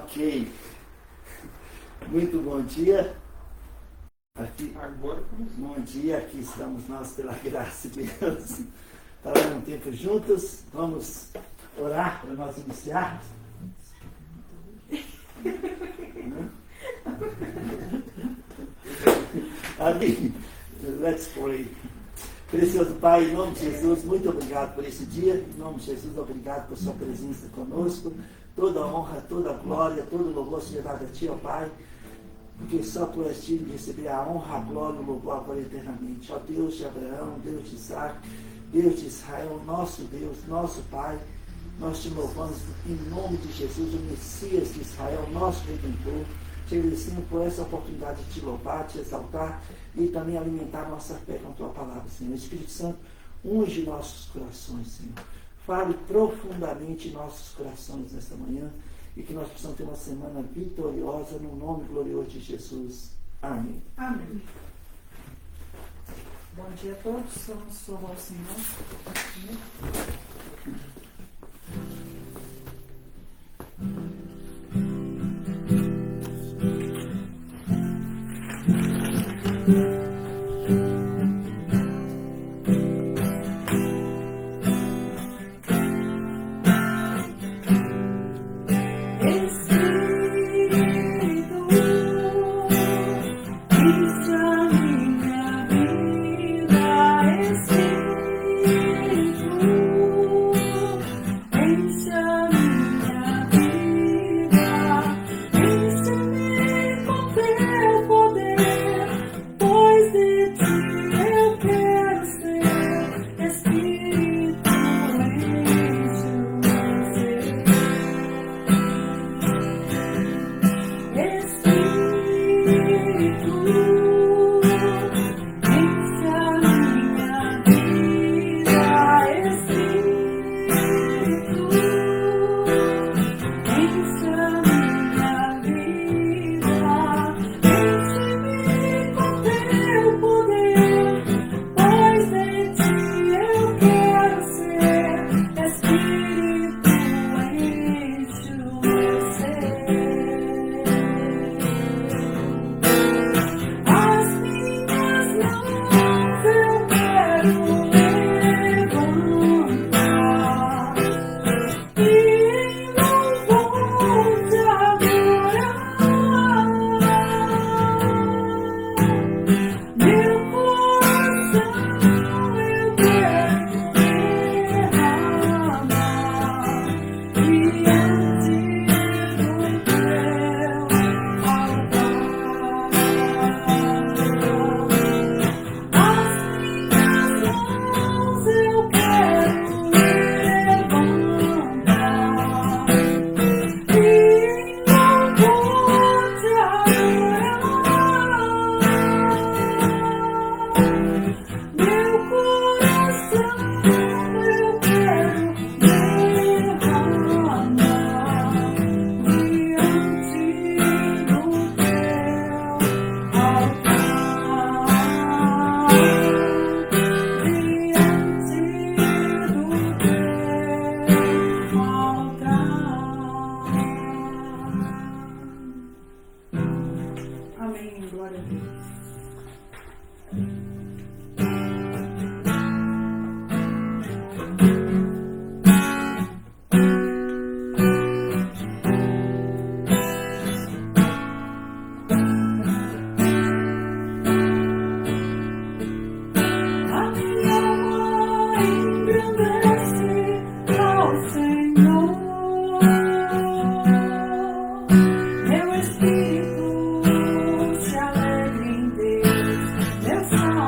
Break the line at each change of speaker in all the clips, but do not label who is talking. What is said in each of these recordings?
Ok. Muito bom dia. Aqui, bom dia, aqui estamos nós pela graça de Deus. Trabalhando um tempo juntos. Vamos orar para nós iniciarmos. Amém. Let's pray. Precioso Pai, em nome de Jesus, muito obrigado por esse dia. Em nome de Jesus, obrigado por sua presença conosco. Toda honra, toda glória, todo louvor seja dado a Ti, ó Pai, porque só Tu és digno de receber a honra, a glória e o louvor agora eternamente. Ó Deus de Abraão, Deus de Isaac, Deus de Israel, nosso Deus, nosso Pai, nós Te louvamos em nome de Jesus, o Messias de Israel, nosso Redentor. Te agradecemos por essa oportunidade de Te louvar, Te exaltar e também alimentar nossa fé com a Tua palavra, Senhor. Espírito Santo, unge nossos corações, Senhor. Fale profundamente em nossos corações nesta manhã e que nós possamos ter uma semana vitoriosa no nome glorioso de Jesus. Amém.
Amém. Bom dia a todos. Vamos louvar o Senhor.
Meu espírito se alegra em Deus, meu salvo.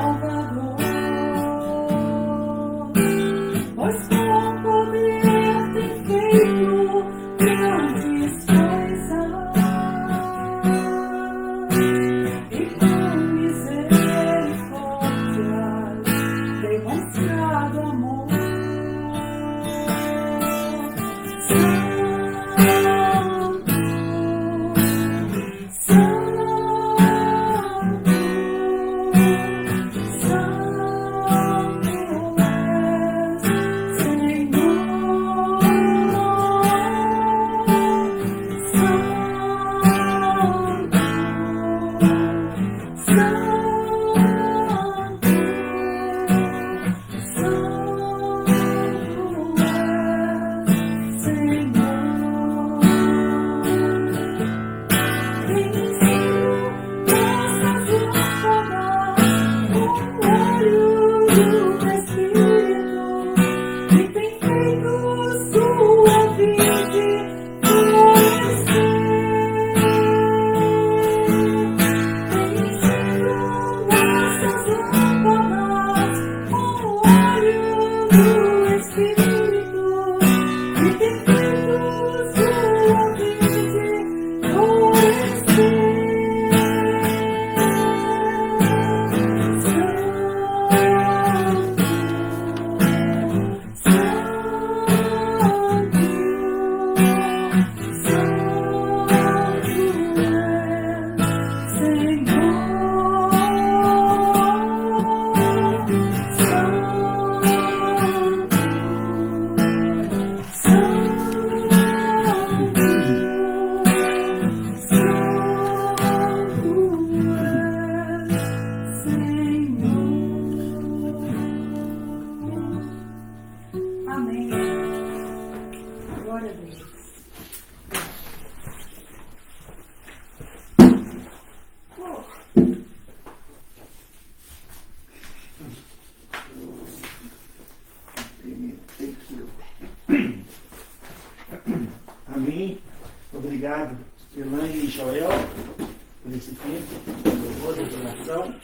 tempo de louvor e adoração.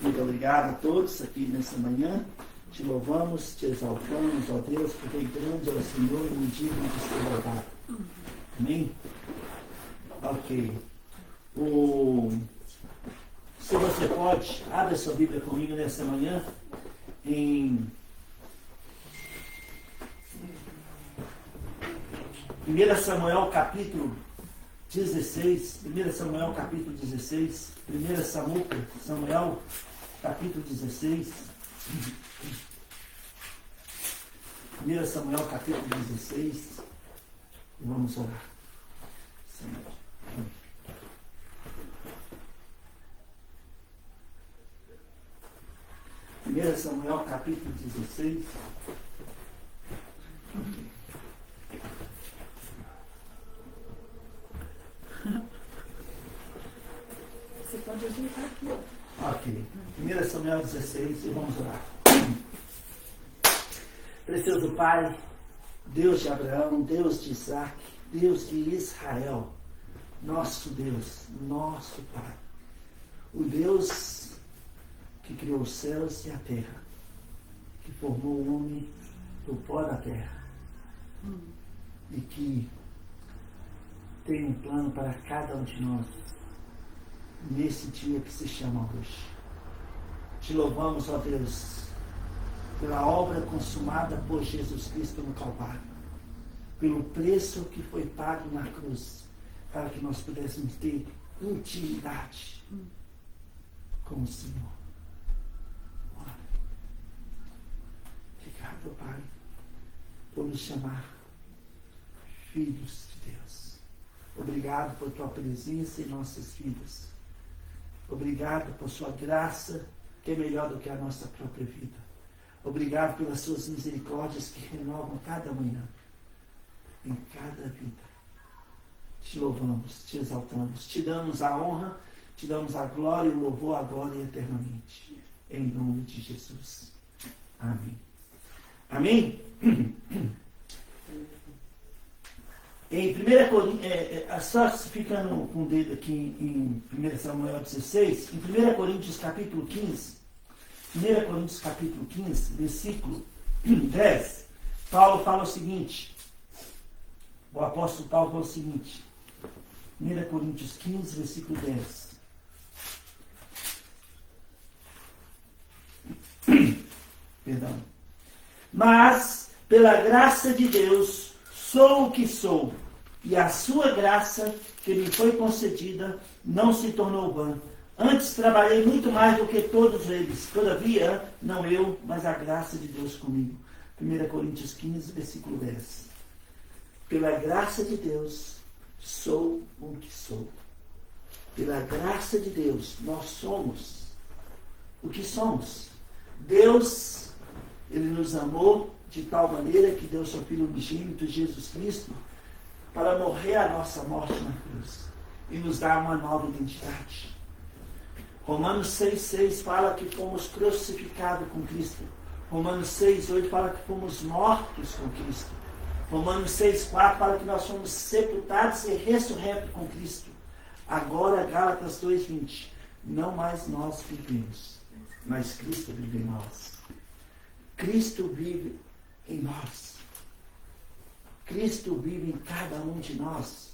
Muito obrigado a todos aqui nessa manhã. Te louvamos, te exaltamos, ó Deus, porque grande é o Senhor e muito digno de ser louvado. Amém? Ok. Se você pode, abra sua Bíblia comigo nessa manhã em 1 Samuel capítulo 16, 1 Samuel capítulo 16, 1 Samuel capítulo 16, 1 Samuel capítulo 16, vamos orar. Senhor. 1 Samuel capítulo 16.
Você pode ajeitar aqui.
Ok. 1 Samuel 16 e vamos orar. Precioso Pai, Deus de Abraão, Deus de Isaac, Deus de Israel, nosso Deus, nosso Pai, o Deus que criou os céus e a terra, que formou o homem do pó da terra e que tem um plano para cada um de nós nesse dia que se chama hoje. Te louvamos, ó Deus, pela obra consumada por Jesus Cristo no Calvário, pelo preço que foi pago na cruz, para que nós pudéssemos ter intimidade com o Senhor. Obrigado, Pai, por nos chamar filhos de Deus. Obrigado por tua presença em nossas vidas. Obrigado por sua graça, que é melhor do que a nossa própria vida. Obrigado pelas suas misericórdias que renovam cada manhã, em cada vida. Te louvamos, te exaltamos, te damos a honra, te damos a glória e o louvor agora e eternamente. Em nome de Jesus. Amém. Amém? Em 1 Coríntios, só ficando com o dedo aqui em 1 Samuel 16, em 1 Coríntios capítulo 15, 1 Coríntios capítulo 15, versículo 10, Paulo fala o seguinte, o apóstolo Paulo fala o seguinte, 1 Coríntios 15, versículo 10. Perdão. Mas, pela graça de Deus, sou o que sou, e a sua graça, que me foi concedida, não se tornou vã. Antes trabalhei muito mais do que todos eles. Todavia, não eu, mas a graça de Deus comigo. 1 Coríntios 15, versículo 10. Pela graça de Deus, sou o que sou. Pela graça de Deus, nós somos o que somos. Deus, Ele nos amou de tal maneira que deu seu Filho unigênito, Jesus Cristo, para morrer a nossa morte na cruz e nos dar uma nova identidade. Romanos 6,6 fala que fomos crucificados com Cristo. Romanos 6,8 fala que fomos mortos com Cristo. Romanos 6,4 fala que nós fomos sepultados e ressurretos com Cristo. Agora, Gálatas 2,20, não mais nós vivemos, mas Cristo vive em nós. Cristo vive em nós. Cristo vive em cada um de nós.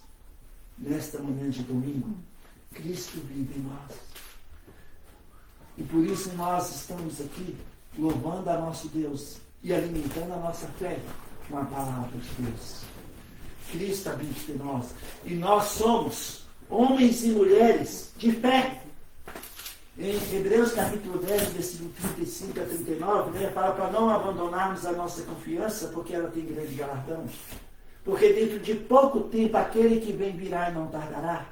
Nesta manhã de domingo, Cristo vive em nós. E por isso nós estamos aqui louvando a nosso Deus e alimentando a nossa fé com a palavra de Deus. Cristo habita em nós. E nós somos homens e mulheres de fé. Em Hebreus capítulo 10, versículo 35 a 39, fala para não abandonarmos a nossa confiança, porque ela tem grande galardão. Porque dentro de pouco tempo aquele que vem virá e não tardará.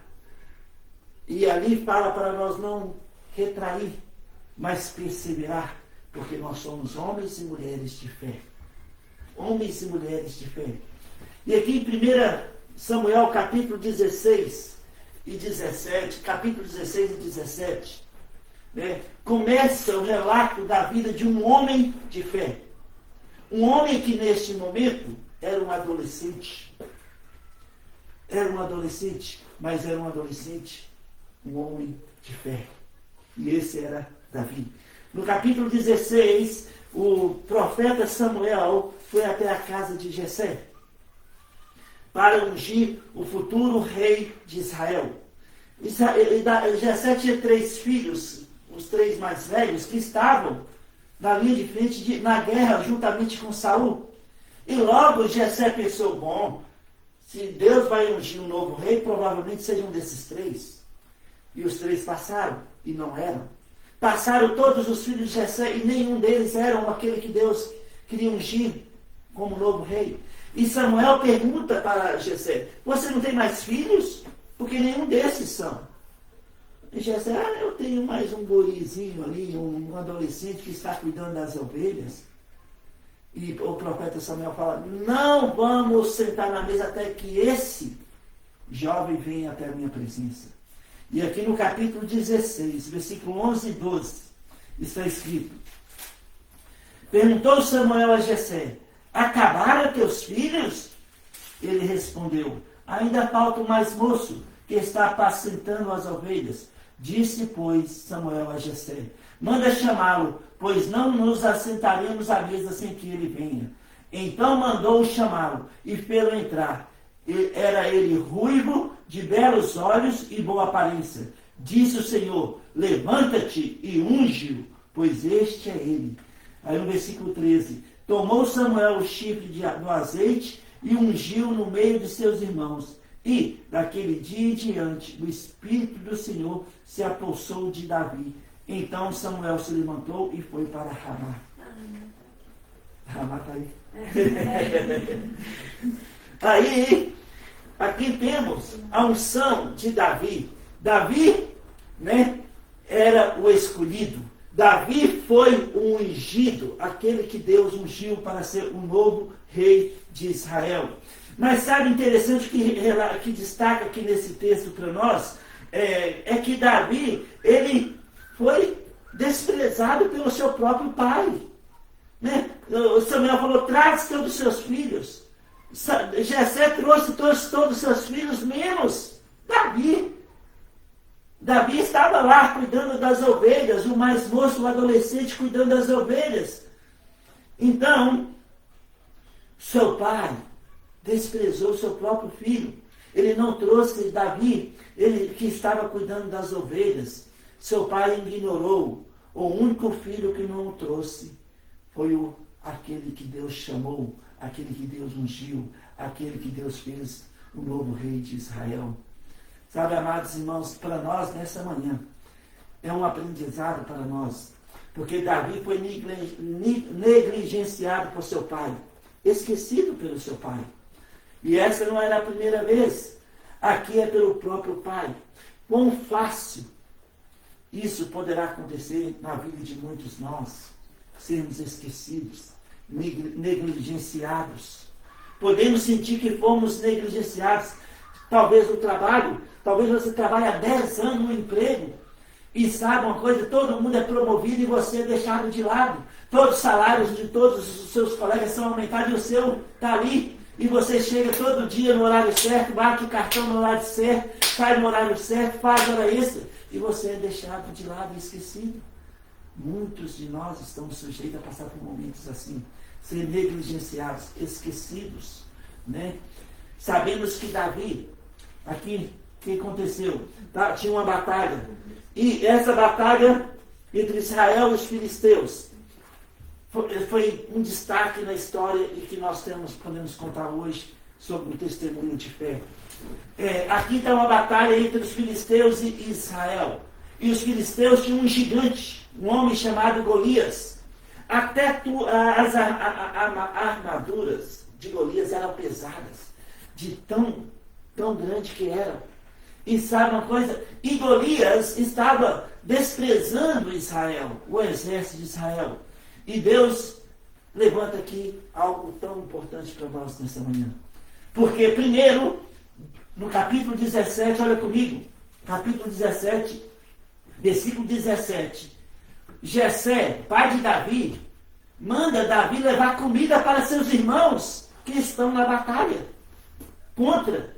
E ali fala para nós não retrair, mas perseverar, porque nós somos homens e mulheres de fé. Homens e mulheres de fé. E aqui em 1 Samuel capítulo 16 e 17, capítulo 16 e 17, começa o relato da vida de um homem de fé. Um homem que neste momento era um adolescente. Era um adolescente, mas era um adolescente um homem de fé. E esse era Davi. No capítulo 16, o profeta Samuel foi até a casa de Jessé para ungir o futuro rei de Israel. Jessé tinha 3 filhos, os 3 mais velhos, que estavam na linha de frente na guerra juntamente com Saul. E logo Jessé pensou, bom, se Deus vai ungir um novo rei, provavelmente seja um desses 3. E os 3 passaram, e não eram. Passaram todos os filhos de Jessé, e nenhum deles eram aquele que Deus queria ungir como novo rei. E Samuel pergunta para Jessé, você não tem mais filhos? Porque nenhum desses são. E Jessé, eu tenho mais um gurizinho ali, um adolescente que está cuidando das ovelhas. E o profeta Samuel fala, não vamos sentar na mesa até que esse jovem venha até a minha presença. E aqui no capítulo 16, versículo 11 e 12, está escrito, perguntou Samuel a Jessé, acabaram teus filhos? Ele respondeu, ainda falta o mais moço, que está apacentando as ovelhas. Disse, pois, Samuel a Jessé, manda chamá-lo, pois não nos assentaremos à mesa sem que ele venha. Então mandou chamá-lo, e fê-lo entrar. Era ele ruivo, de belos olhos e boa aparência. Disse o Senhor, levanta-te e unge-o, pois este é ele. Aí no versículo 13, tomou Samuel o chifre do azeite e ungiu no meio de seus irmãos. E, daquele dia em diante, o Espírito do Senhor se apossou de Davi. Então Samuel se levantou e foi para Ramá. Ramá está aí. Aí, aqui temos a unção de Davi. Davi, era o escolhido. Davi foi o ungido, aquele que Deus ungiu para ser o novo rei de Israel. Mas sabe, interessante que destaca aqui nesse texto para nós, é que Davi, ele foi desprezado pelo seu próprio pai. O Samuel falou, traz todos os seus filhos. Jessé trouxe todos os seus filhos, menos Davi. Davi estava lá cuidando das ovelhas, o mais moço, o adolescente, cuidando das ovelhas. Então, seu pai desprezou seu próprio filho. Ele não trouxe Davi, ele que estava cuidando das ovelhas. Seu pai ignorou. O único filho que não o trouxe foi aquele que Deus chamou, aquele que Deus ungiu, aquele que Deus fez o novo rei de Israel. Sabe, amados irmãos, para nós nessa manhã, é um aprendizado para nós. Porque Davi foi negligenciado por seu pai, esquecido pelo seu pai. E essa não era a primeira vez. Aqui é pelo próprio pai. Quão fácil isso poderá acontecer na vida de muitos nós. Sermos esquecidos, negligenciados. Podemos sentir que fomos negligenciados. Talvez no trabalho, talvez você trabalhe há 10 anos no emprego. E sabe uma coisa, todo mundo é promovido e você é deixado de lado. Todos os salários de todos os seus colegas são aumentados e o seu está ali. E você chega todo dia no horário certo, bate o cartão no horário certo, sai no horário certo, faz hora extra, e você é deixado de lado e esquecido. Muitos de nós estamos sujeitos a passar por momentos assim, ser negligenciados, esquecidos. Sabemos que Davi, aqui, o que aconteceu? Tinha uma batalha, e essa batalha entre Israel e os filisteus, foi um destaque na história e que nós podemos contar hoje sobre o testemunho de fé. Aqui está uma batalha entre os filisteus e Israel. E os filisteus tinham um gigante, um homem chamado Golias. Até as armaduras de Golias eram pesadas, de tão grande que eram. E sabe uma coisa? E Golias estava desprezando Israel, o exército de Israel. E Deus levanta aqui algo tão importante para nós nessa manhã. Porque primeiro, no capítulo 17, olha comigo, capítulo 17, versículo 17. Jessé, pai de Davi, manda Davi levar comida para seus irmãos que estão na batalha contra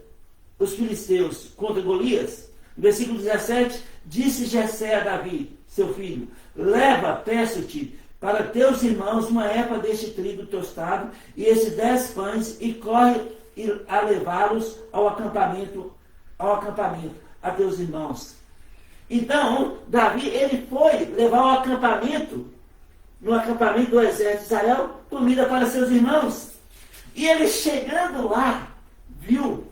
os filisteus, contra Golias. Versículo 17, disse Jessé a Davi, seu filho, leva, peço-te, para teus irmãos uma epa deste trigo tostado e esses 10 pães, e corre a levá-los ao acampamento, a teus irmãos. Então, Davi, ele foi levar ao acampamento, no acampamento do exército de Israel, comida para seus irmãos. E ele chegando lá,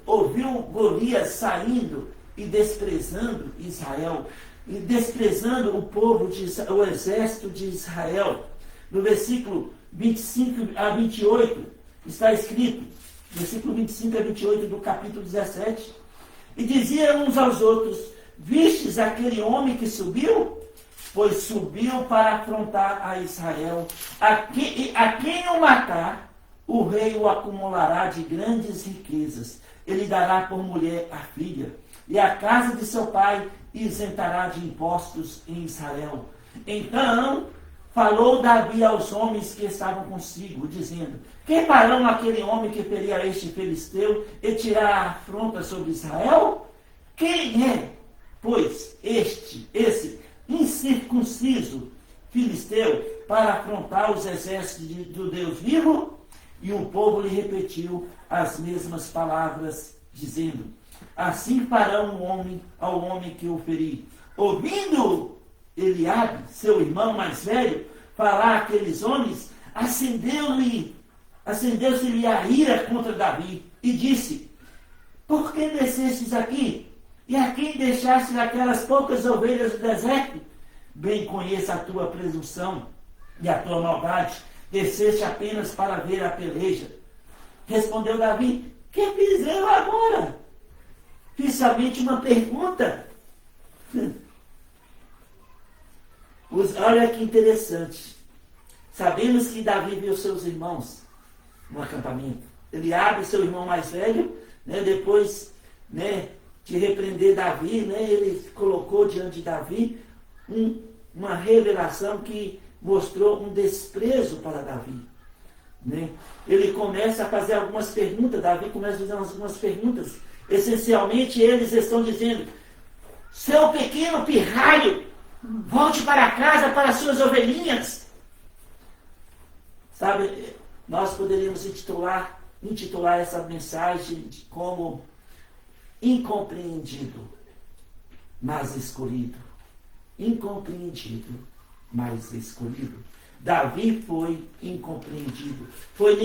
ouviu Golias saindo e desprezando Israel, e desprezando o povo, o exército de Israel. No versículo 25 a 28, está escrito, versículo 25 a 28 do capítulo 17, e diziam uns aos outros, vistes aquele homem que subiu? Pois subiu para afrontar a Israel. A quem o matar, o rei o acumulará de grandes riquezas. Ele dará por mulher a filha, e a casa de seu pai isentará de impostos em Israel. Então falou Davi aos homens que estavam consigo, dizendo, quem farão aquele homem que feria este filisteu e tirar a afronta sobre Israel? Quem é, pois, esse incircunciso filisteu para afrontar os exércitos do Deus vivo? E o povo lhe repetiu as mesmas palavras, dizendo, assim farão ao homem que o ferir. Ouvindo Eliabe, seu irmão mais velho, falar aqueles homens, acendeu-se-lhe a ira contra Davi, e disse, por que descestes aqui? E a quem deixastes aquelas poucas ovelhas do deserto? Bem conheço a tua presunção e a tua maldade, desceste apenas para ver a peleja. Respondeu Davi, que fiz eu agora? Fiz somente uma pergunta. Olha que interessante. Sabemos que Davi viu seus irmãos no acampamento. Eliabe, seu irmão mais velho, depois de repreender Davi, ele colocou diante de Davi uma revelação que mostrou um desprezo para Davi. Ele começa a fazer algumas perguntas, Davi começa a fazer algumas perguntas. Essencialmente, eles estão dizendo, seu pequeno pirralho, volte para casa para as suas ovelhinhas. Sabe, nós poderíamos intitular essa mensagem como incompreendido, mas escolhido. Incompreendido, mas escolhido. Davi foi incompreendido, foi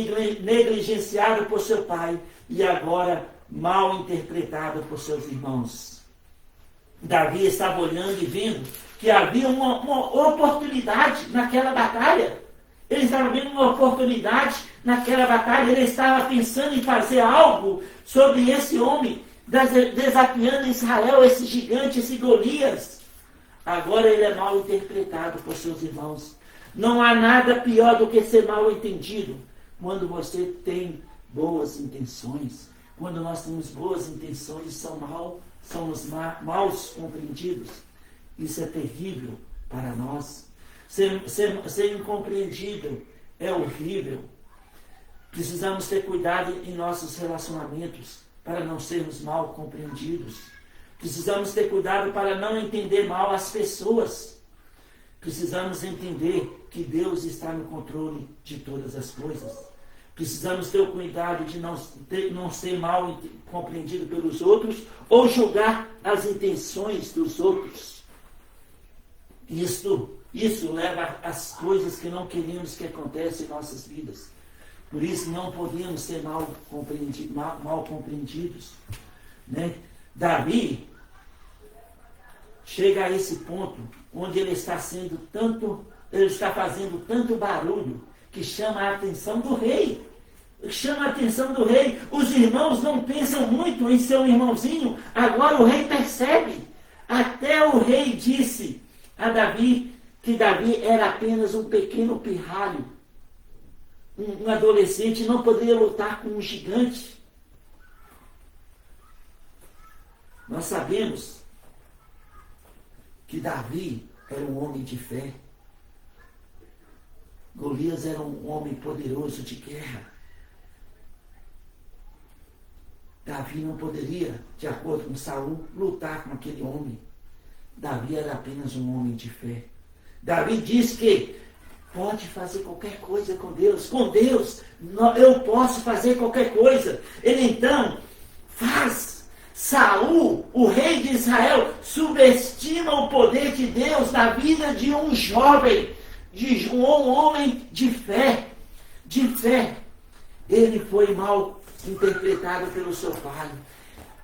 negligenciado por seu pai e agora mal interpretado por seus irmãos. Davi estava olhando e vendo que havia uma oportunidade naquela batalha. Ele estava vendo uma oportunidade naquela batalha. Ele estava pensando em fazer algo sobre esse homem, desafiando Israel, esse gigante, esse Golias. Agora ele é mal interpretado por seus irmãos. Não há nada pior do que ser mal entendido quando você tem boas intenções. Quando nós temos boas intenções, somos mal compreendidos. Isso é terrível para nós. Ser incompreendido é horrível. Precisamos ter cuidado em nossos relacionamentos para não sermos mal compreendidos. Precisamos ter cuidado para não entender mal as pessoas. Precisamos entender que Deus está no controle de todas as coisas. Precisamos ter o cuidado de não ser mal compreendido pelos outros ou julgar as intenções dos outros. Isso leva às coisas que não queremos que aconteçam em nossas vidas. Por isso não podemos ser mal compreendidos. Davi chega a esse ponto onde ele está fazendo tanto barulho que chama a atenção do rei. Chama a atenção do rei. Os irmãos não pensam muito em seu irmãozinho. Agora o rei percebe. Até o rei disse a Davi que Davi era apenas um pequeno pirralho. Um adolescente, não poderia lutar com um gigante. Nós sabemos que Davi era um homem de fé. Golias era um homem poderoso de guerra. Davi não poderia, de acordo com Saul, lutar com aquele homem. Davi era apenas um homem de fé. Davi diz que pode fazer qualquer coisa com Deus. Com Deus, eu posso fazer qualquer coisa. Ele então faz. Saul, o rei de Israel, subestima o poder de Deus na vida de um jovem, de um homem de fé. De fé. Ele foi mal interpretado pelo seu pai,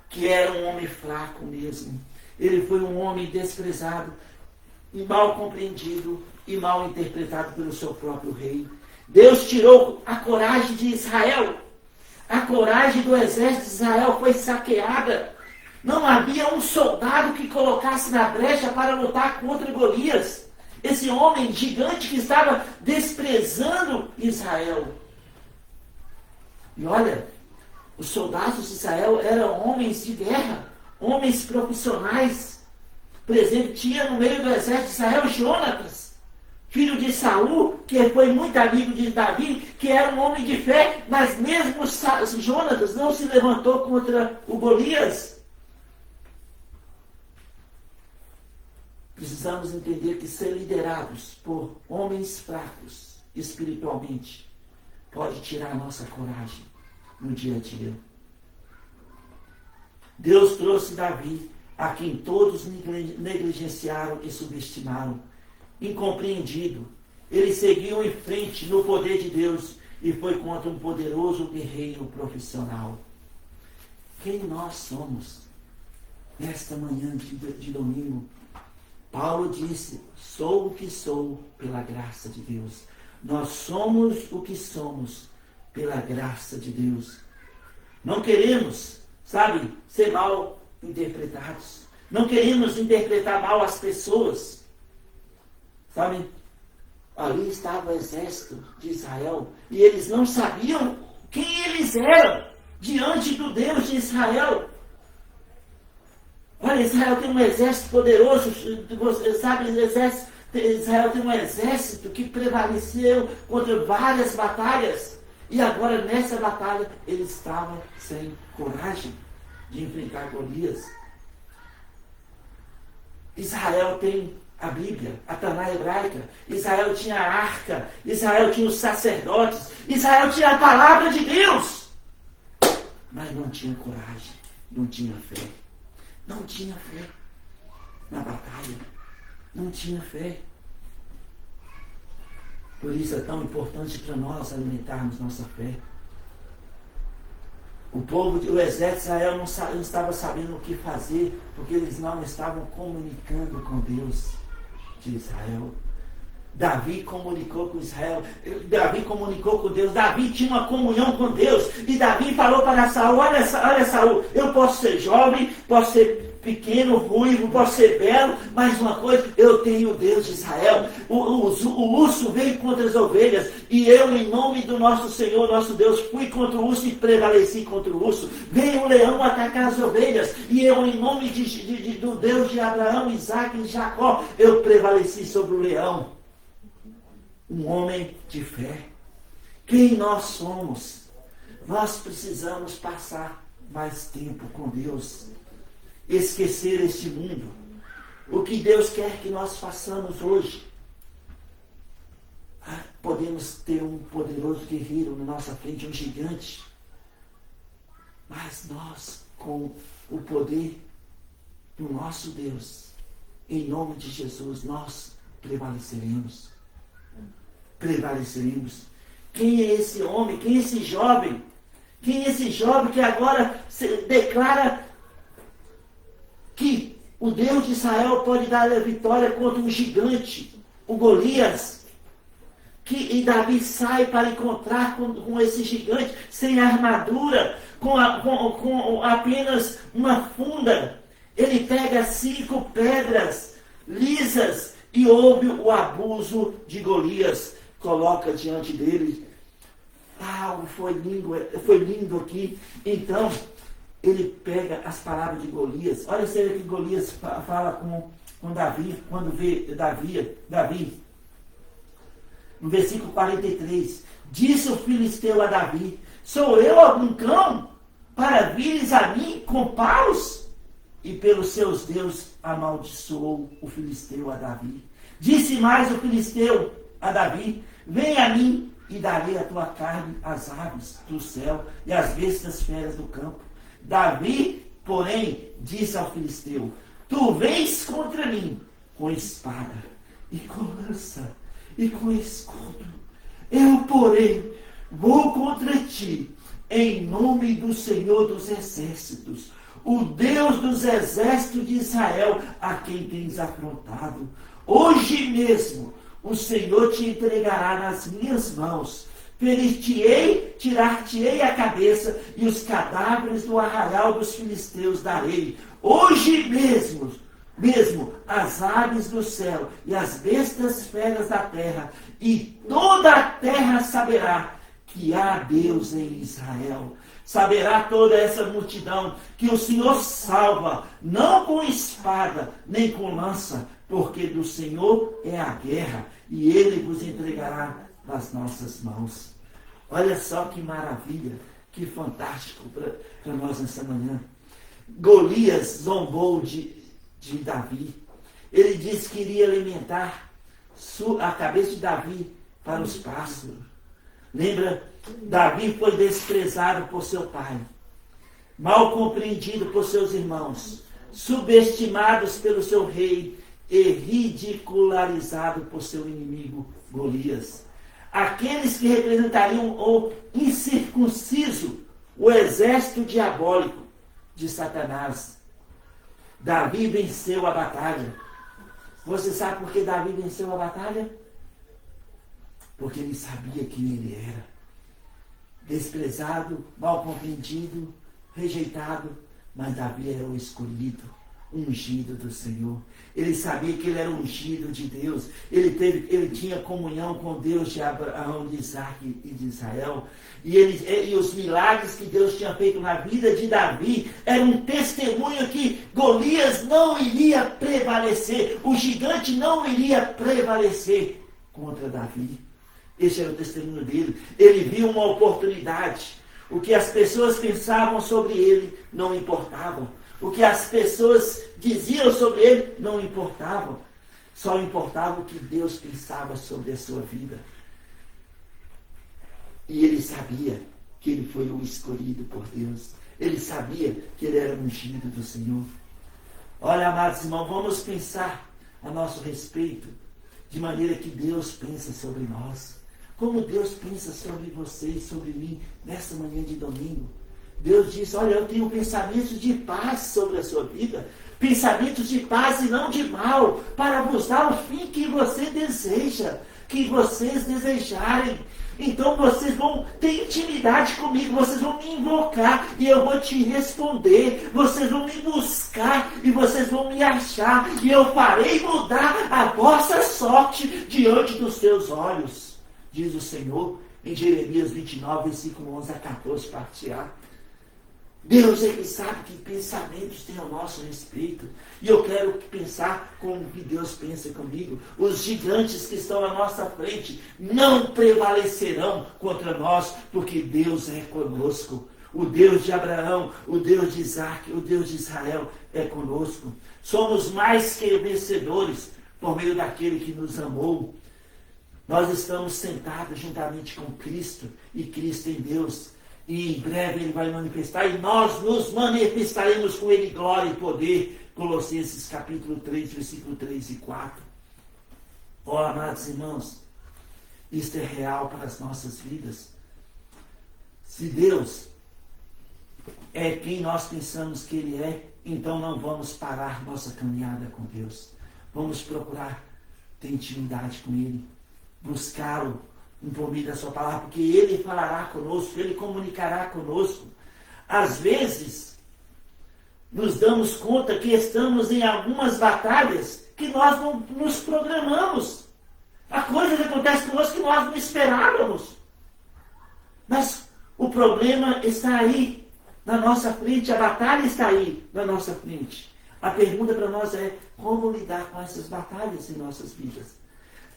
que era um homem fraco mesmo. Ele foi um homem desprezado, e mal compreendido e mal interpretado pelo seu próprio rei. Deus tirou a coragem de Israel. A coragem do exército de Israel foi saqueada. Não havia um soldado que colocasse na brecha para lutar contra Golias. Esse homem gigante que estava desprezando Israel. E olha, os soldados de Israel eram homens de guerra, homens profissionais. Por exemplo, tinha no meio do exército de Israel Jonatas, filho de Saul, que foi muito amigo de Davi, que era um homem de fé, mas mesmo Jonatas não se levantou contra o Golias. Precisamos entender que ser liderados por homens fracos espiritualmente pode tirar a nossa coragem no dia a dia. Deus trouxe Davi, a quem todos negligenciaram e subestimaram. Incompreendido, ele seguiu em frente no poder de Deus e foi contra um poderoso guerreiro profissional. Quem nós somos nesta manhã de domingo? Paulo disse: sou o que sou pela graça de Deus. Nós somos o que somos pela graça de Deus. Não queremos, ser mal interpretados. Não queremos interpretar mal as pessoas. Ali estava o exército de Israel e eles não sabiam quem eles eram diante do Deus de Israel. Olha, Israel tem um exército poderoso, Israel tem um exército que prevaleceu contra várias batalhas. E agora, nessa batalha, eles estavam sem coragem de enfrentar Golias. Israel tem a Bíblia, a Taná hebraica. Israel tinha a arca. Israel tinha os sacerdotes. Israel tinha a palavra de Deus. Mas não tinha coragem, não tinha fé. Não tinha fé na batalha. Não tinha fé. Por isso é tão importante para nós alimentarmos nossa fé. O exército de Israel não estava sabendo o que fazer, porque eles não estavam comunicando com Deus de Israel. Davi comunicou com Israel, Davi comunicou com Deus, Davi tinha uma comunhão com Deus, e Davi falou para Saul: olha Saul, eu posso ser jovem, posso ser pequeno, ruivo, posso ser belo, mas uma coisa, eu tenho o Deus de Israel. O urso veio contra as ovelhas, e eu, em nome do nosso Senhor, nosso Deus, fui contra o urso e prevaleci contra o urso. Veio o leão atacar as ovelhas, e eu, em nome do Deus de Abraão, Isaac e Jacó, eu prevaleci sobre o leão. Um homem de fé. Quem nós somos? Nós precisamos passar mais tempo com Deus. Esquecer este mundo. O que Deus quer que nós façamos hoje? Podemos ter um poderoso guerreiro na nossa frente, um gigante. Mas nós, com o poder do nosso Deus, em nome de Jesus, nós prevaleceremos. Prevaleceremos. Quem é esse homem? Quem é esse jovem? Quem é esse jovem que agora declara que o Deus de Israel pode dar a vitória contra um gigante, o Golias? E Davi sai para encontrar com esse gigante sem armadura, com apenas uma funda. Ele pega 5 pedras lisas e ouve o abuso de Golias. Coloca diante dele. Foi lindo aqui. Então, ele pega as palavras de Golias. Olha só que Golias fala com Davi, quando vê Davi. No versículo 43. Disse o filisteu a Davi: sou eu algum cão para vires a mim com paus? E pelos seus deuses amaldiçoou o filisteu a Davi. Disse mais o filisteu a Davi: vem a mim e darei a tua carne às aves do céu e às bestas feras do campo. Davi, porém, disse ao filisteu: tu vens contra mim com espada e com lança e com escudo. Eu, porém, vou contra ti em nome do Senhor dos exércitos, o Deus dos exércitos de Israel, a quem tens afrontado. Hoje mesmo o Senhor te entregará nas minhas mãos. Ferir-te-ei, tirar-te-ei a cabeça, e os cadáveres do arraial dos filisteus darei. Hoje mesmo as aves do céu e as bestas feras da terra, e toda a terra saberá que há Deus em Israel. Saberá toda essa multidão que o Senhor salva, não com espada, nem com lança, porque do Senhor é a guerra, e Ele vos entregará nas nossas mãos. Olha só que maravilha, que fantástico para nós nessa manhã. Golias zombou de Davi. Ele disse que iria alimentar a cabeça de Davi para os pássaros. Lembra? Davi foi desprezado por seu pai, mal compreendido por seus irmãos, subestimados pelo seu rei e ridicularizado por seu inimigo Golias. Aqueles que representariam o incircunciso, o exército diabólico de Satanás. Davi venceu a batalha. Você sabe por que Davi venceu a batalha? Porque ele sabia quem ele era. Desprezado, mal compreendido, rejeitado, mas Davi era o escolhido, ungido do Senhor. Ele sabia que ele era ungido de Deus. Ele tinha comunhão com Deus de Abraão, de Isaac e de Israel. E os milagres que Deus tinha feito na vida de Davi eram um testemunho que Golias não iria prevalecer. O gigante não iria prevalecer contra Davi. Esse era o testemunho dele. Ele viu uma oportunidade. O que as pessoas pensavam sobre ele não importava. O que as pessoas diziam sobre ele não importava. Só importava o que Deus pensava sobre a sua vida. E ele sabia que ele foi o escolhido por Deus. Ele sabia que ele era ungido do Senhor. Olha, amados irmãos, vamos pensar a nosso respeito de maneira que Deus pensa sobre nós. Como Deus pensa sobre você e sobre mim nesta manhã de domingo. Deus diz: olha, eu tenho pensamentos de paz sobre a sua vida. Pensamentos de paz e não de mal, para vos dar o fim que você deseja, que vocês desejarem. Então vocês vão ter intimidade comigo, vocês vão me invocar e eu vou te responder. Vocês vão me buscar e vocês vão me achar, e eu farei mudar a vossa sorte diante dos seus olhos, diz o Senhor em Jeremias 29, versículo 11 a 14, parte A. Deus, Ele sabe que pensamentos tem ao nosso respeito. E eu quero pensar como que Deus pensa comigo. Os gigantes que estão à nossa frente não prevalecerão contra nós, porque Deus é conosco. O Deus de Abraão, o Deus de Isaac, o Deus de Israel é conosco. Somos mais que vencedores por meio daquele que nos amou. Nós estamos sentados juntamente com Cristo e Cristo em Deus. E em breve Ele vai manifestar e nós nos manifestaremos com Ele glória e poder. Colossenses capítulo 3, versículo 3 e 4. Ó, amados irmãos, isto é real para as nossas vidas. Se Deus é quem nós pensamos que Ele é, então não vamos parar nossa caminhada com Deus. Vamos procurar ter intimidade com Ele, buscá-lo por meio da sua palavra, porque Ele falará conosco, Ele comunicará conosco. Às vezes, nos damos conta que estamos em algumas batalhas que nós não nos programamos. Há coisas que acontecem conosco que nós não esperávamos. Mas o problema está aí, na nossa frente, a batalha está aí, na nossa frente. A pergunta para nós é: como lidar com essas batalhas em nossas vidas?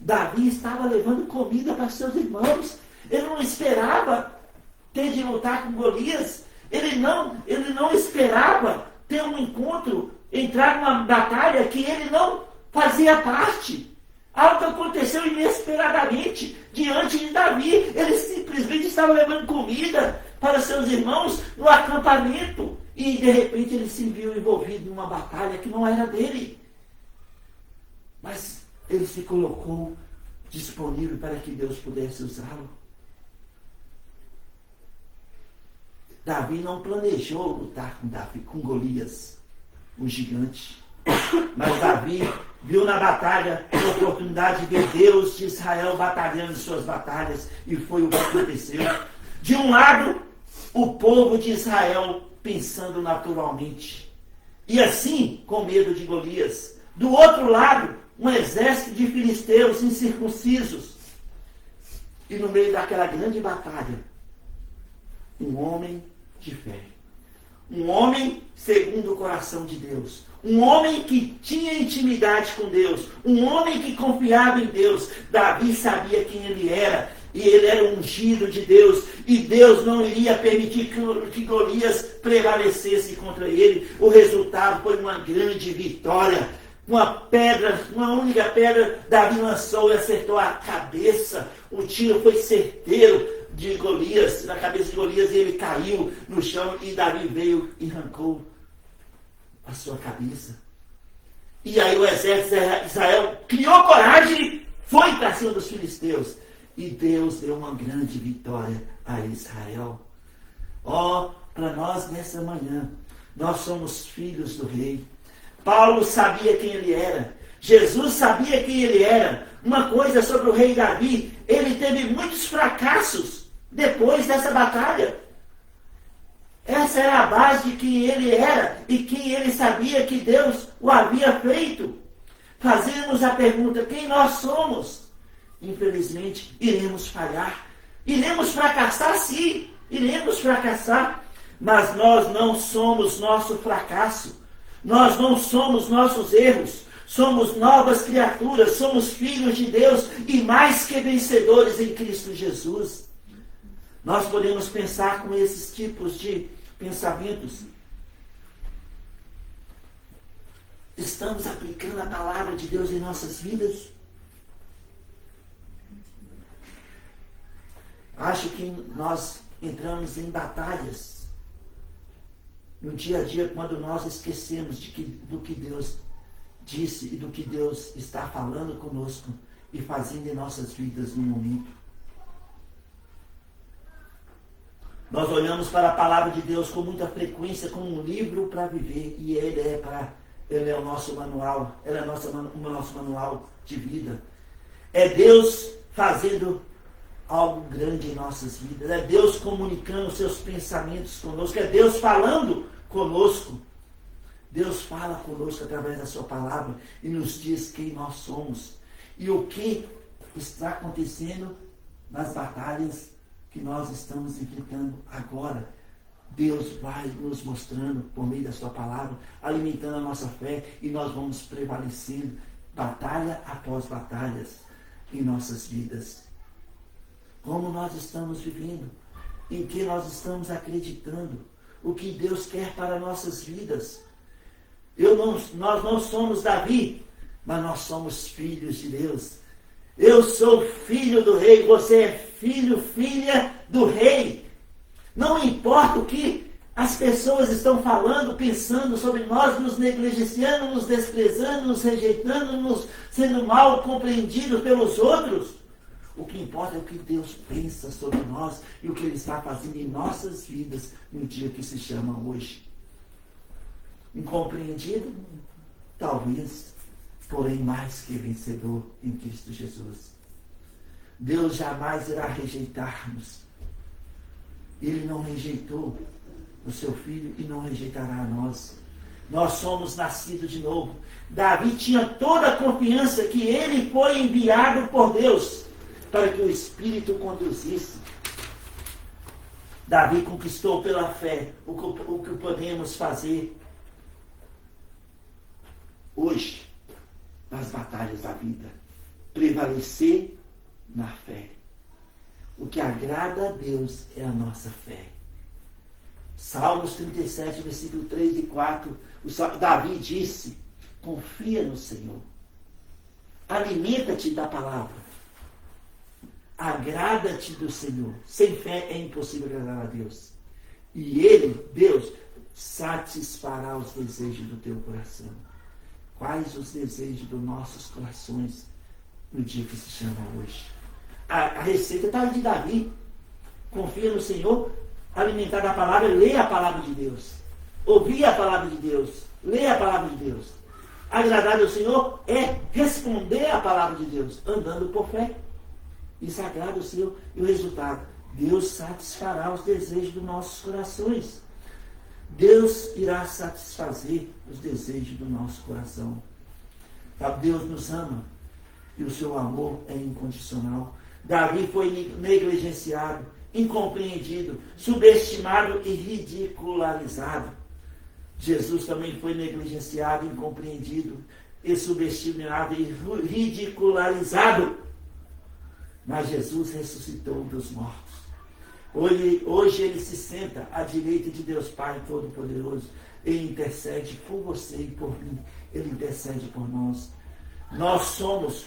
Davi estava levando comida para seus irmãos. Ele não esperava ter de lutar com Golias. Ele não esperava ter um encontro, entrar numa batalha que ele não fazia parte. Algo aconteceu inesperadamente diante de Davi. Ele simplesmente estava levando comida para seus irmãos no acampamento. E de repente ele se viu envolvido numa batalha que não era dele. Mas ele se colocou disponível para que Deus pudesse usá-lo. Davi não planejou lutar com Golias, um gigante. Mas Davi viu na batalha a oportunidade de ver Deus de Israel batalhando suas batalhas. E foi o que aconteceu. De um lado, o povo de Israel pensando naturalmente. E assim, com medo de Golias. Do outro lado, um exército de filisteus incircuncisos. E no meio daquela grande batalha, um homem de fé. Um homem segundo o coração de Deus. Um homem que tinha intimidade com Deus. Um homem que confiava em Deus. Davi sabia quem ele era. E ele era ungido de Deus. E Deus não iria permitir que Golias prevalecesse contra ele. O resultado foi uma grande vitória. Uma única pedra, Davi lançou e acertou a cabeça. O tiro foi certeiro de Golias, na cabeça de Golias, e ele caiu no chão, e Davi veio e arrancou a sua cabeça. E aí o exército de Israel criou coragem, foi para cima dos filisteus, e Deus deu uma grande vitória a Israel. Para nós nessa manhã, nós somos filhos do rei. Paulo sabia quem ele era. Jesus sabia quem ele era. Uma coisa sobre o rei Davi, ele teve muitos fracassos depois dessa batalha. Essa era a base de quem ele era e quem ele sabia que Deus o havia feito. Fazemos a pergunta, quem nós somos? Infelizmente, iremos falhar. Iremos fracassar, sim. Iremos fracassar. Mas nós não somos nosso fracasso. Nós não somos nossos erros. Somos novas criaturas. Somos filhos de Deus e mais que vencedores em Cristo Jesus. Nós podemos pensar com esses tipos de pensamentos. Estamos aplicando a palavra de Deus em nossas vidas? Acho que nós entramos em batalhas no dia a dia quando nós esquecemos do que Deus disse e do que Deus está falando conosco e fazendo em nossas vidas no momento. Nós olhamos para a palavra de Deus com muita frequência como um livro para viver, e ele é o nosso manual, ele é o nosso manual de vida. É Deus fazendo algo grande em nossas vidas, é Deus comunicando seus pensamentos conosco, é Deus falando conosco. Deus fala conosco através da sua palavra e nos diz quem nós somos e o que está acontecendo nas batalhas que nós estamos enfrentando agora. Deus vai nos mostrando por meio da sua palavra, alimentando a nossa fé, e nós vamos prevalecendo batalha após batalhas em nossas vidas. Como nós estamos vivendo, em que nós estamos acreditando, o que Deus quer para nossas vidas. Nós não somos Davi, mas nós somos filhos de Deus. Eu sou filho do rei, você é filho, filha do rei. Não importa o que as pessoas estão falando, pensando sobre nós, nos negligenciando, nos desprezando, nos rejeitando, nos sendo mal compreendidos pelos outros. O que importa é o que Deus pensa sobre nós e o que Ele está fazendo em nossas vidas no dia que se chama hoje. Incompreendido? Talvez, porém mais que vencedor em Cristo Jesus. Deus jamais irá rejeitar-nos. Ele não rejeitou o seu filho e não rejeitará a nós. Nós somos nascidos de novo. Davi tinha toda a confiança que ele foi enviado por Deus para que o Espírito o conduzisse. Davi conquistou pela fé o que podemos fazer hoje nas batalhas da vida. Prevalecer na fé. O que agrada a Deus é a nossa fé. Salmos 37, versículo 3 e 4, Davi disse, confia no Senhor, alimenta-te da palavra, agrada-te do Senhor. Sem fé é impossível agradar a Deus. E Ele, Deus, satisfará os desejos do teu coração. Quais os desejos dos nossos corações no dia que se chama hoje? A receita está de Davi. Confia no Senhor, alimentar da palavra, ler a palavra de Deus. Ouvir a palavra de Deus, ler a palavra de Deus. Agradar ao Senhor é responder a palavra de Deus, andando por fé. Isso agrada o Senhor. E o resultado? Deus satisfará os desejos dos nossos corações. Deus irá satisfazer os desejos do nosso coração. Deus nos ama e o seu amor é incondicional. Davi foi negligenciado, incompreendido, subestimado e ridicularizado. Jesus também foi negligenciado, incompreendido e subestimado e ridicularizado. Mas Jesus ressuscitou dos mortos. Hoje ele se senta à direita de Deus Pai Todo-Poderoso e intercede por você e por mim. Ele intercede por nós. Nós somos,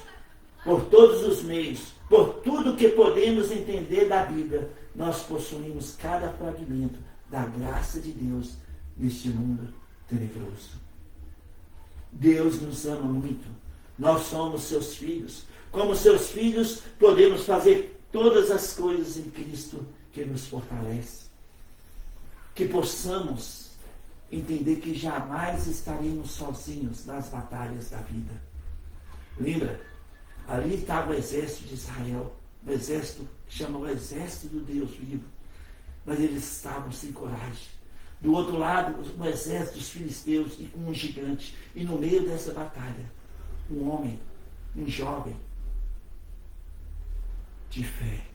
por todos os meios, por tudo que podemos entender da Bíblia, nós possuímos cada fragmento da graça de Deus neste mundo tenebroso. Deus nos ama muito. Nós somos seus filhos. Como seus filhos, podemos fazer todas as coisas em Cristo que nos fortalece. Que possamos entender que jamais estaremos sozinhos nas batalhas da vida. Lembra? Ali estava o exército de Israel, o exército que chama o exército do Deus vivo. Mas eles estavam sem coragem. Do outro lado, o exército dos filisteus e com um gigante. E no meio dessa batalha, um homem, um jovem, de fé.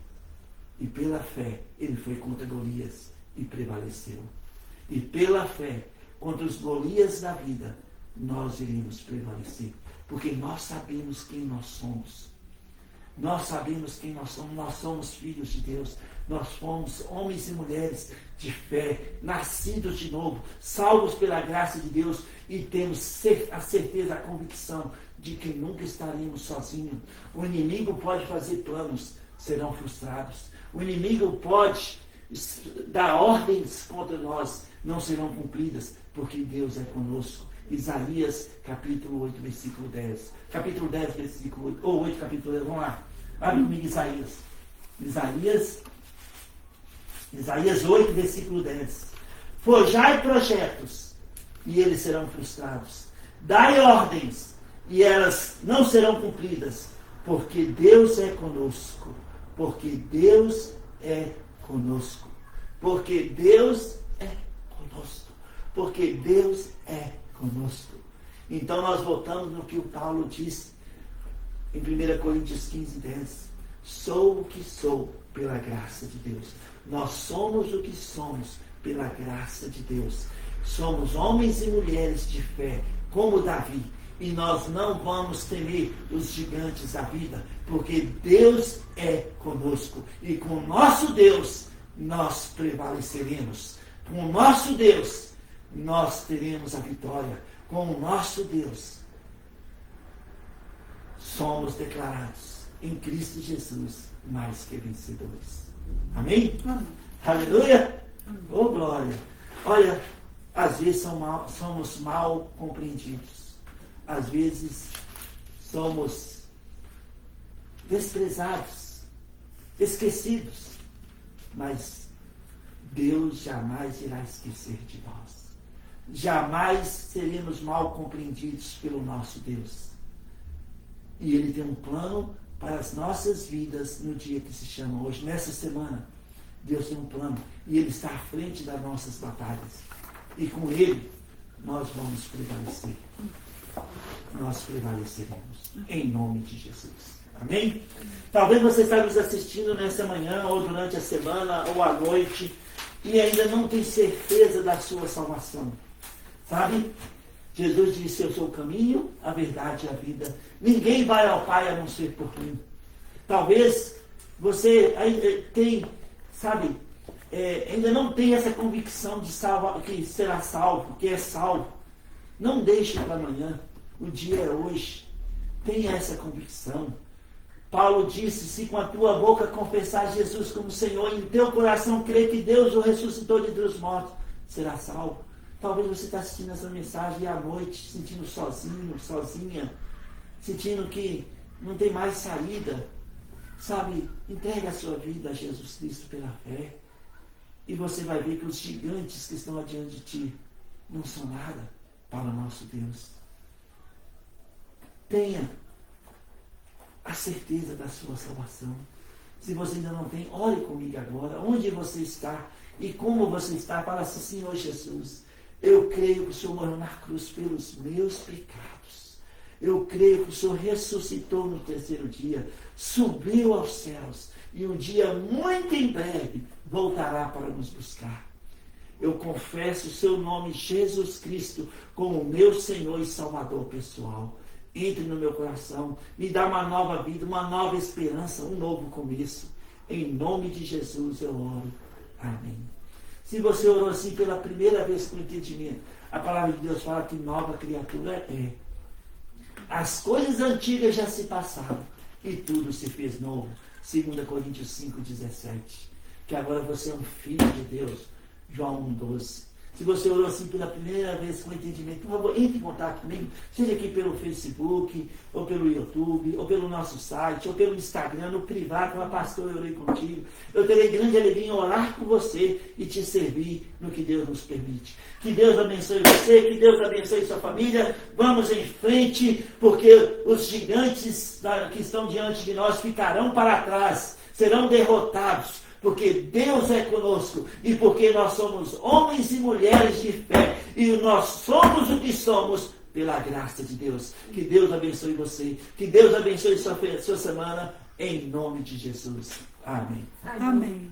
E pela fé, ele foi contra Golias e prevaleceu. E pela fé, contra os Golias da vida, nós iremos prevalecer. Porque nós sabemos quem nós somos. Nós sabemos quem nós somos. Nós somos filhos de Deus. Nós fomos homens e mulheres de fé, nascidos de novo, salvos pela graça de Deus e temos a certeza, a convicção de que nunca estaremos sozinhos. O inimigo pode fazer planos, serão frustrados. O inimigo pode dar ordens contra nós, não serão cumpridas, porque Deus é conosco. Isaías, capítulo 8, versículo 10. Capítulo 10, versículo 8, ou 8, capítulo 10, vamos lá. Abre comigo Isaías. Isaías 8, versículo 10. Forjai projetos, e eles serão frustrados. Dai ordens, e elas não serão cumpridas, porque Deus é conosco. Porque Deus é conosco. Porque Deus é conosco. Porque Deus é conosco. Então nós voltamos no que o Paulo disse em 1 Coríntios 15, 10. Sou o que sou pela graça de Deus. Nós somos o que somos pela graça de Deus. Somos homens e mulheres de fé, como Davi. E nós não vamos temer os gigantes da vida, porque Deus é conosco. E com o nosso Deus, nós prevaleceremos. Com o nosso Deus, nós teremos a vitória. Com o nosso Deus, somos declarados em Cristo Jesus mais que vencedores. Amém?
Amém.
Aleluia! Oh, glória! Olha, às vezes somos mal compreendidos. Às vezes somos desprezados, esquecidos. Mas Deus jamais irá esquecer de nós. Jamais seremos mal compreendidos pelo nosso Deus. E Ele tem um plano para as nossas vidas no dia que se chama hoje. Nessa semana, Deus tem um plano. E Ele está à frente das nossas batalhas. E com Ele, nós vamos prevalecer. Nós prevaleceremos. Em nome de Jesus. Amém? Talvez você esteja nos assistindo nessa manhã, ou durante a semana, ou à noite, e ainda não tem certeza da sua salvação. Sabe? Jesus disse, eu sou o caminho, a verdade e a vida. Ninguém vai ao Pai a não ser por mim. Talvez você tem, sabe, ainda não tem essa convicção de que será salvo, que é salvo, não deixe para amanhã. O dia é hoje. Tenha essa convicção. Paulo disse: se com a tua boca confessar Jesus como Senhor e em teu coração crer que Deus o ressuscitou de entre os mortos, será salvo. Talvez você está assistindo essa mensagem à noite, sentindo sozinho, sozinha, sentindo que não tem mais saída. Sabe, entregue a sua vida a Jesus Cristo pela fé. E você vai ver que os gigantes que estão adiante de ti não são nada para o nosso Deus. Tenha a certeza da sua salvação. Se você ainda não tem, ore comigo agora. Onde você está e como você está, fala assim: Senhor Jesus, eu creio que o Senhor morreu na cruz pelos meus pecados. Eu creio que o Senhor ressuscitou no terceiro dia, subiu aos céus e um dia muito em breve voltará para nos buscar. Eu confesso o seu nome, Jesus Cristo, como meu Senhor e Salvador pessoal. Entre no meu coração, me dá uma nova vida, uma nova esperança, um novo começo. Em nome de Jesus eu oro. Amém. Se você orou assim pela primeira vez com entendimento, a palavra de Deus fala que nova criatura é. As coisas antigas já se passaram e tudo se fez novo. 2 Coríntios 5,17. Que agora você é um filho de Deus. João 1,12. Se você orou assim pela primeira vez com entendimento, por favor, entre em contato comigo, seja aqui pelo Facebook, ou pelo YouTube, ou pelo nosso site, ou pelo Instagram, no privado, fala: pastor, eu orei contigo. Eu terei grande alegria em orar com você e te servir no que Deus nos permite. Que Deus abençoe você, que Deus abençoe sua família. Vamos em frente, porque os gigantes que estão diante de nós ficarão para trás, serão derrotados. Porque Deus é conosco e porque nós somos homens e mulheres de fé e nós somos o que somos pela graça de Deus. Que Deus abençoe você, que Deus abençoe sua semana, em nome de Jesus. Amém.
Amém.